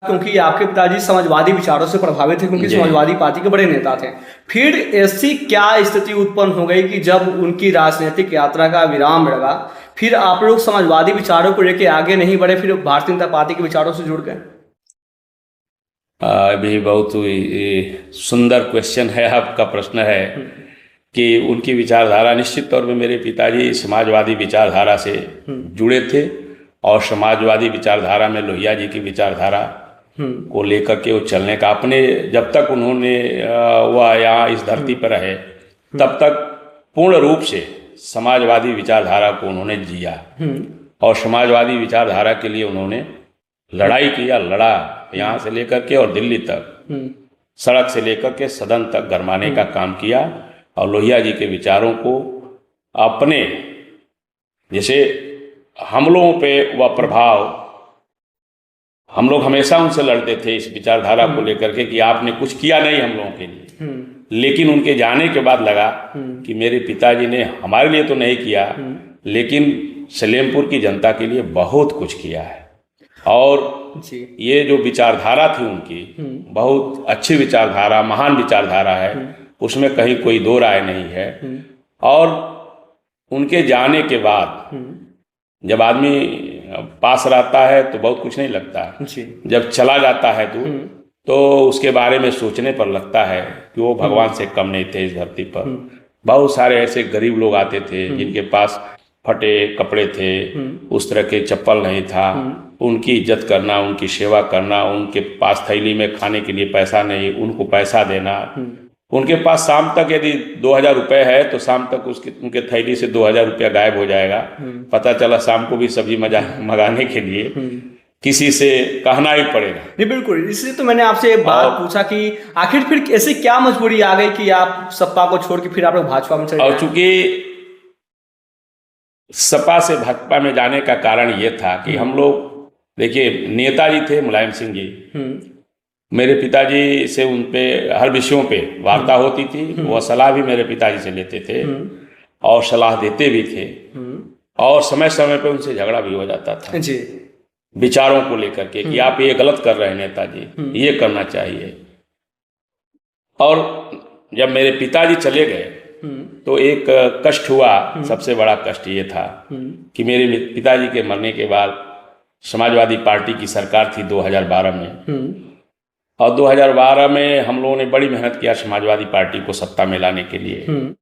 क्योंकि आपके पिताजी समाजवादी विचारों से प्रभावित थे, क्योंकि जी। समाजवादी पार्टी के बड़े नेता थे। फिर ऐसी क्या स्थिति उत्पन्न हो गई कि जब उनकी राजनीतिक यात्रा का विराम लगा, फिर आप लोग समाजवादी विचारों को लेकर आगे नहीं बढ़े, फिर भारतीय जनता पार्टी के विचारों से जुड़ गए? अभी बहुत सुंदर क्वेश्चन है आपका, प्रश्न है कि उनकी विचारधारा, निश्चित तौर पे मेरे पिताजी समाजवादी विचारधारा से जुड़े थे और समाजवादी विचारधारा में लोहिया जी की विचारधारा को लेकर के वो चलने का अपने, जब तक उन्होंने वह यहाँ इस धरती पर रहे तब तक पूर्ण रूप से समाजवादी विचारधारा को उन्होंने जिया और समाजवादी विचारधारा के लिए उन्होंने लड़ाई किया, लड़ा यहाँ से लेकर के और दिल्ली तक, सड़क से लेकर के सदन तक गरमाने का काम किया और लोहिया जी के विचारों को अपने, जैसे हम लोगों पे वह प्रभाव, हम लोग हमेशा उनसे लड़ते थे इस विचारधारा को लेकर के कि आपने कुछ किया नहीं हम लोगों के लिए, लेकिन उनके जाने के बाद लगा कि मेरे पिताजी ने हमारे लिए तो नहीं किया लेकिन सलेमपुर की जनता के लिए बहुत कुछ किया है। और ये जो विचारधारा थी उनकी, बहुत अच्छी विचारधारा, महान विचारधारा है, उसमें कहीं कोई दो राय नहीं है। और उनके जाने के बाद जब आदमी पास रहता है तो बहुत कुछ नहीं लगता, जब चला जाता है तो उसके बारे में सोचने पर लगता है कि वो भगवान से कम नहीं थे इस धरती पर। बहुत सारे ऐसे गरीब लोग आते थे जिनके पास फटे कपड़े थे, उस तरह के चप्पल नहीं था, उनकी इज्जत करना, उनकी सेवा करना, उनके पास थैली में खाने के लिए पैसा नहीं, उनको पैसा देना, उनके पास शाम तक यदि 2000 रुपये है तो शाम तक उनके थैली से 2000 रुपया गायब हो जाएगा। पता चला शाम को भी सब्जी मंगाने के लिए किसी से कहना ही पड़ेगा। नहीं, बिल्कुल, इसलिए तो मैंने आपसे एक बात पूछा कि आखिर फिर ऐसी क्या मजबूरी आ गई कि आप सपा को छोड़ के फिर आप लोग भाजपा में चले? और चूंकि सपा से भाजपा में जाने का कारण ये था कि हम लोग, देखिए, नेताजी थे मुलायम सिंह जी, मेरे पिताजी से उन पे हर विषयों पे वार्ता होती थी, वह सलाह भी मेरे पिताजी से लेते थे और सलाह देते भी थे और समय समय पे उनसे झगड़ा भी हो जाता था जी, विचारों को लेकर के कि आप ये गलत कर रहे हैं नेताजी, ये करना चाहिए। और जब मेरे पिताजी चले गए तो एक कष्ट हुआ, सबसे बड़ा कष्ट ये था कि मेरे पिताजी के मरने के बाद समाजवादी पार्टी की सरकार थी 2012 में, और 2012 में हम लोगों ने बड़ी मेहनत किया समाजवादी पार्टी को सत्ता में लाने के लिए।